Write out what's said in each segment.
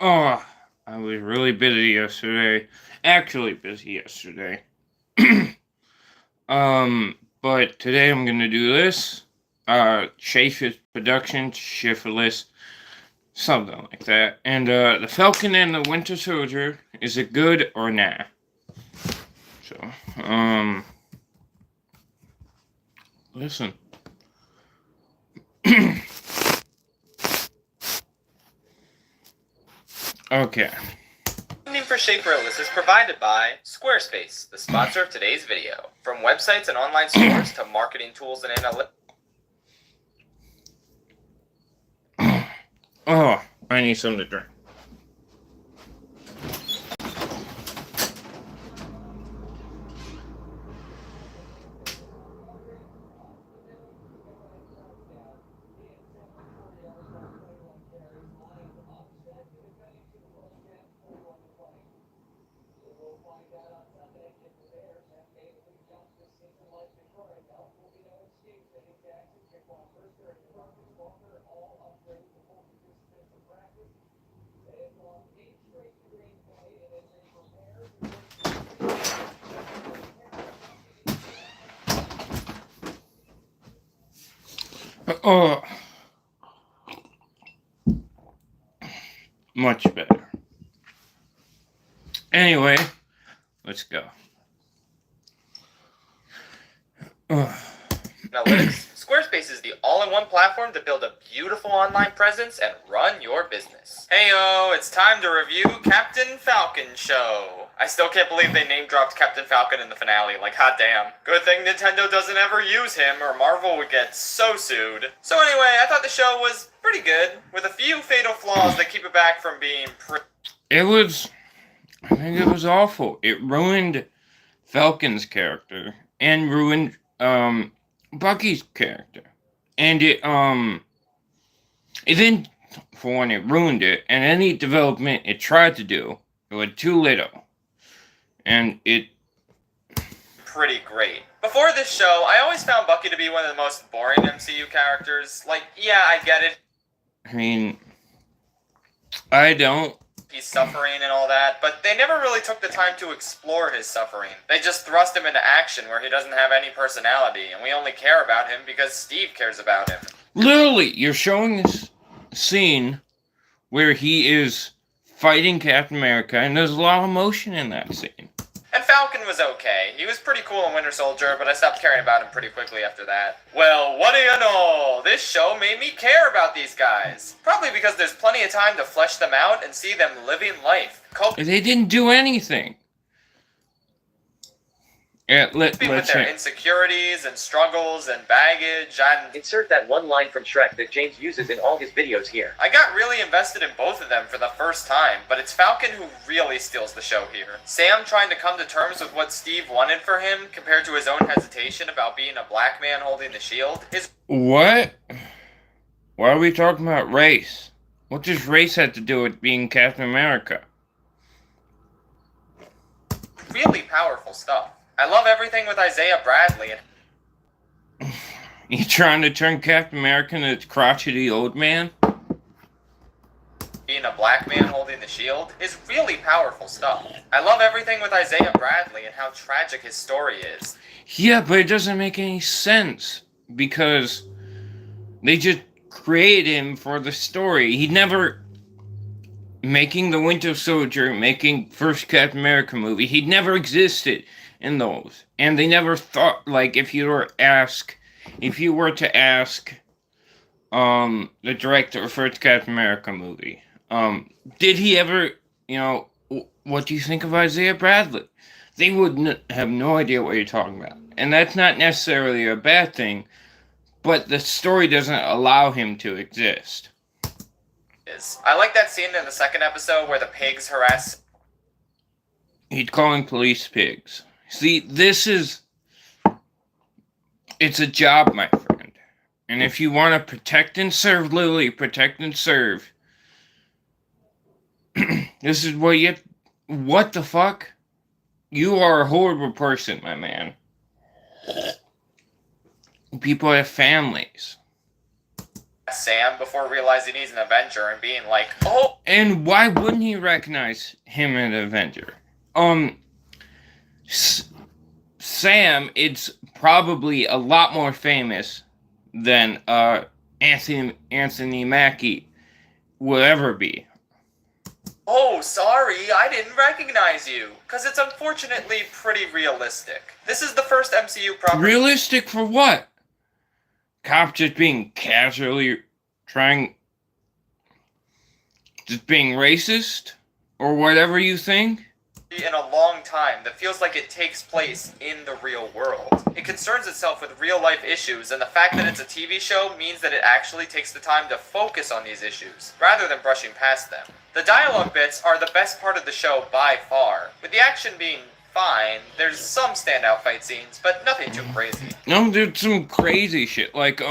Oh, I was really busy yesterday. Actually, busy yesterday. But today I'm gonna do this. Chafis Production, Shiftless, something like that. And, the Falcon and the Winter Soldier, is it good or nah? So, listen. Okay. Funding for schaffrillas is provided by Squarespace, the sponsor of today's video. From websites and online stores to marketing tools and analytics. Oh, I need something to drink. Oh, much better. Anyway, let's go. Analytics. Squarespace is the all-in-one platform to build a beautiful online presence and run your business. Heyo, it's time to review Captain Falcon Show. I still can't believe they name-dropped Captain Falcon in the finale, like hot damn. Good thing Nintendo doesn't ever use him or Marvel would get so sued. So anyway, I thought the show was pretty good, with a few fatal flaws that keep it back from being I think it was awful. It ruined Falcon's character and ruined Bucky's character. And it didn't, for one, it ruined it, and any development it tried to do, it was too little. And it pretty great. Before this show, I always found Bucky to be one of the most boring MCU characters. Like, yeah, I get it. I mean, I don't. He's suffering and all that, but they never really took the time to explore his suffering. They just thrust him into action where he doesn't have any personality, and we only care about him because Steve cares about him. Literally, you're showing this scene where he is fighting Captain America, and there's a lot of emotion in that scene. And Falcon was okay. He was pretty cool in Winter Soldier, but I stopped caring about him pretty quickly after that. Well, what do you know? This show made me care about these guys. Probably because there's plenty of time to flesh them out and see them living life. They didn't do anything. Yeah, with their insecurities and struggles and baggage and... Insert that one line from Shrek that James uses in all his videos here. I got really invested in both of them for the first time, but it's Falcon who really steals the show here. Sam trying to come to terms with what Steve wanted for him, compared to his own hesitation about being a black man holding the shield. What? Why are we talking about race? What does race have to do with being Captain America? Really powerful stuff. I love everything with Isaiah Bradley. You trying to turn Captain America into a crotchety old man? Being a black man holding the shield is really powerful stuff. I love everything with Isaiah Bradley and how tragic his story is. Yeah, but it doesn't make any sense because they just created him for the story. He never... Making the Winter Soldier, making first Captain America movie, he never existed in those. And they never thought, like, if you were to ask the director of first Captain America movie, did he ever, what do you think of Isaiah Bradley? They would have no idea what you're talking about. And that's not necessarily a bad thing, but the story doesn't allow him to exist. I like that scene in the second episode where the pigs harass... He's calling police pigs. See, it's a job, my friend. And if you want to protect and serve, literally protect and serve, this is what the fuck? You are a horrible person, my man. People have families. Sam before realizing he's an Avenger and being like, oh. And why wouldn't he recognize him as an Avenger? Sam is probably a lot more famous than Anthony Mackie will ever be. Oh, sorry, I didn't recognize you. Because it's unfortunately pretty realistic. This is the first MCU property. Realistic for what? Cop just being casually just being racist? Or whatever you think? In a long time that feels like it takes place in the real world. It concerns itself with real life issues, and the fact that it's a TV show means that it actually takes the time to focus on these issues, rather than brushing past them. The dialogue bits are the best part of the show by far, with the action being fine. There's some standout fight scenes, but nothing too crazy. No, there's some crazy shit, like,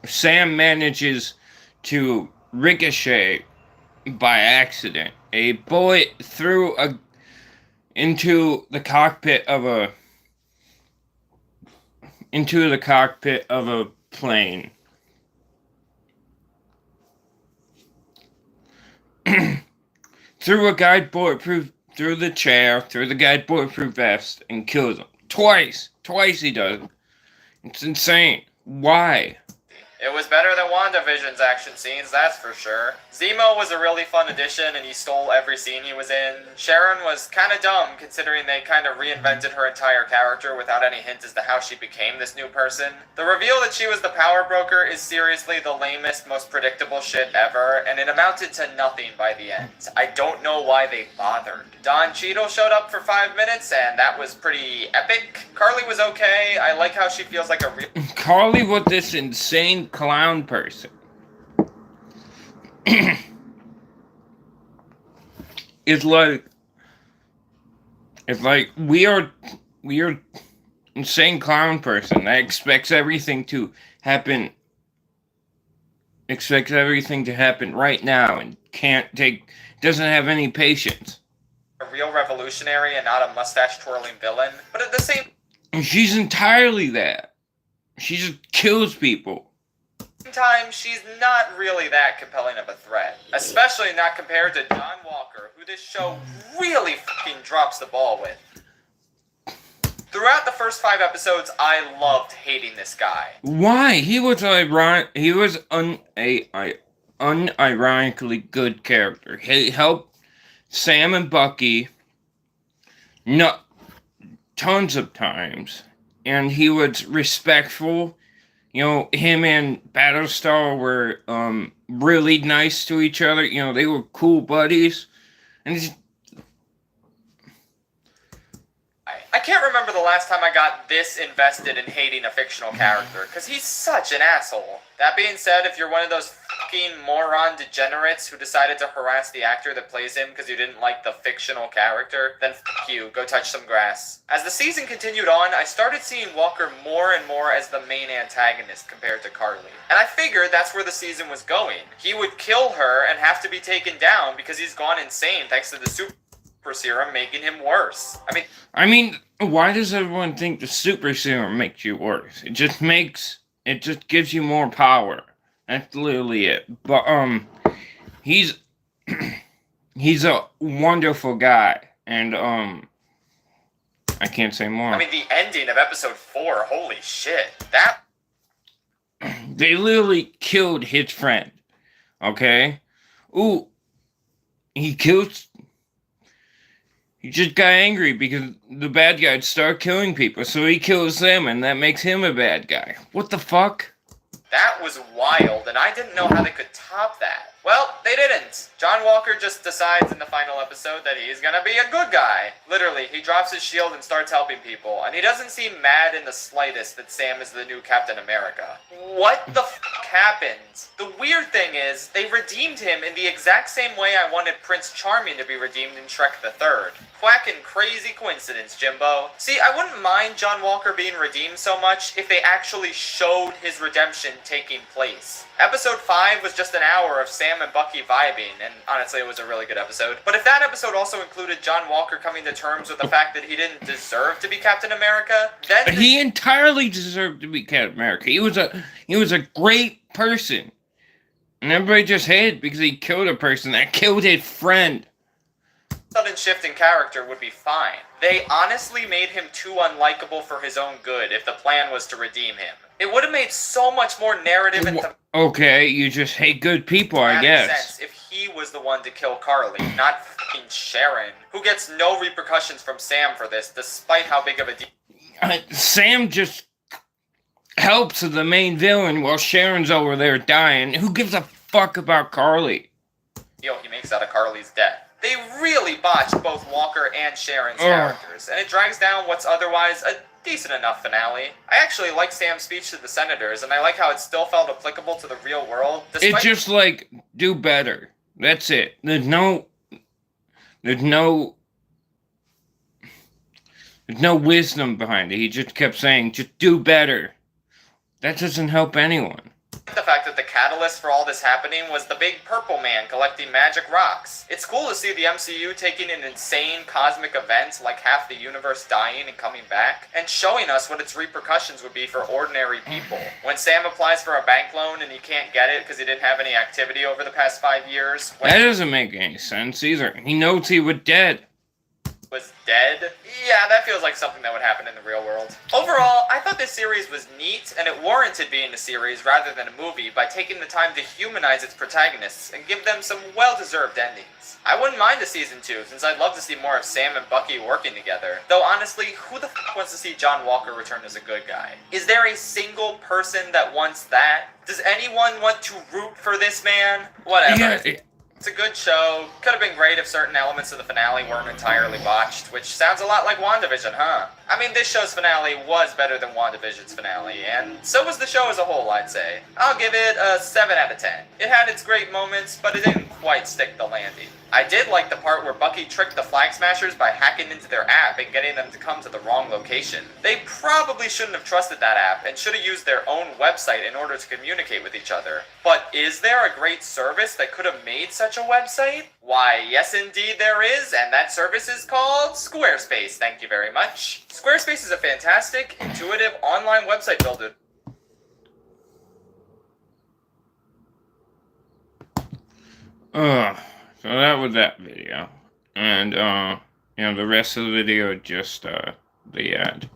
Sam manages to ricochet by accident a bullet into the cockpit of a plane. Through the guy's bulletproof vest and kills him. Twice he does. It's insane. Why? It was better than WandaVision's action scenes, that's for sure. Zemo was a really fun addition, and he stole every scene he was in. Sharon was kinda dumb, considering they kinda reinvented her entire character without any hint as to how she became this new person. The reveal that she was the power broker is seriously the lamest, most predictable shit ever, and it amounted to nothing by the end. I don't know why they bothered. Don Cheadle showed up for 5 minutes, and that was pretty epic. Carly was okay. I like how she feels like a real... Carly was this insane clown person. It's like we are insane clown person that expects everything to happen right now and doesn't have any patience. A real revolutionary and not a mustache twirling villain, but at the same She's entirely that. She just kills people. time, she's not really that compelling of a threat. Especially not compared to John Walker, who this show really fucking drops the ball with. Throughout the first 5 episodes, I loved hating this guy. Why? He was unironically good character. He helped Sam and Bucky tons of times. And he was respectful. You know, him and Battlestar were really nice to each other. You know, they were cool buddies. And I can't remember the last time I got this invested in hating a fictional character, because he's such an asshole. That being said, if you're one of those fucking moron degenerates who decided to harass the actor that plays him because you didn't like the fictional character, then fuck you, go touch some grass. As the season continued on, I started seeing Walker more and more as the main antagonist compared to Carly. And I figured that's where the season was going. He would kill her and have to be taken down because he's gone insane thanks to the super serum making him worse. I mean, why does everyone think the super serum makes you worse? It just gives you more power. That's literally it. But he's a wonderful guy, and I can't say more. I mean, the ending of episode 4, holy shit. They literally killed his friend. Okay? Ooh. He just got angry because the bad guys start killing people, so he kills them, and that makes him a bad guy. What the fuck? That was wild, and I didn't know how they could top that. Well, they didn't. John Walker just decides in the final episode that he's gonna be a good guy. Literally, he drops his shield and starts helping people, and he doesn't seem mad in the slightest that Sam is the new Captain America. What the fuck happened. The weird thing is, they redeemed him in the exact same way I wanted Prince Charming to be redeemed in Shrek the Third. Quacking crazy coincidence, Jimbo. See, I wouldn't mind John Walker being redeemed so much if they actually showed his redemption taking place. Episode 5 was just an hour of Sam and Bucky vibing, and honestly it was a really good episode. But if that episode also included John Walker coming to terms with the fact that he didn't deserve to be Captain America, then He entirely deserved to be Captain America. He was a great person. And everybody just hated because he killed a person that killed his friend. Sudden shift in character would be fine. They honestly made him too unlikable for his own good if the plan was to redeem him. It would have made so much more narrative and Okay, you just hate good people, I guess. sense if he was the one to kill Carly, not fucking Sharon, who gets no repercussions from Sam for this, despite how big of a deal. Sam just helps the main villain while Sharon's over there dying. Who gives a fuck about Carly? He makes out of Carly's death. They really botched both Walker and Sharon's characters, and it drags down what's otherwise a decent enough finale. I actually like Sam's speech to the senators, and I like how it still felt applicable to the real world. It's just like, do better. That's it. There's no wisdom behind it. He just kept saying, just do better. That doesn't help anyone. The fact that the catalyst for all this happening was the big purple man collecting magic rocks. It's cool to see the MCU taking an insane cosmic event like half the universe dying and coming back, and showing us what its repercussions would be for ordinary people. When Sam applies for a bank loan and he can't get it because he didn't have any activity over the past 5 years. That doesn't make any sense either. He knows he was dead. Was dead? Yeah, that feels like something that would happen in the real world. Overall, I thought this series was neat, and it warranted being a series rather than a movie by taking the time to humanize its protagonists and give them some well-deserved endings. I wouldn't mind a season 2, since I'd love to see more of Sam and Bucky working together. Though honestly, who the f*** wants to see John Walker return as a good guy? Is there a single person that wants that? Does anyone want to root for this man? Whatever. Yeah. It's a good show. Could have been great if certain elements of the finale weren't entirely botched, which sounds a lot like WandaVision, huh? I mean, this show's finale was better than WandaVision's finale, and so was the show as a whole, I'd say. I'll give it a 7 out of 10. It had its great moments, but it didn't quite stick the landing. I did like the part where Bucky tricked the Flag Smashers by hacking into their app and getting them to come to the wrong location. They probably shouldn't have trusted that app and should have used their own website in order to communicate with each other. But is there a great service that could have made such a website? Why, yes indeed there is, and that service is called Squarespace, thank you very much. Squarespace is a fantastic, intuitive online website builder. So that was that video. And, the rest of the video just, the ad.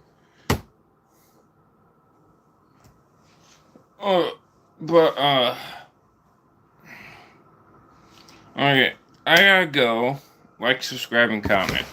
Okay, I gotta go. Like, subscribe, and comment.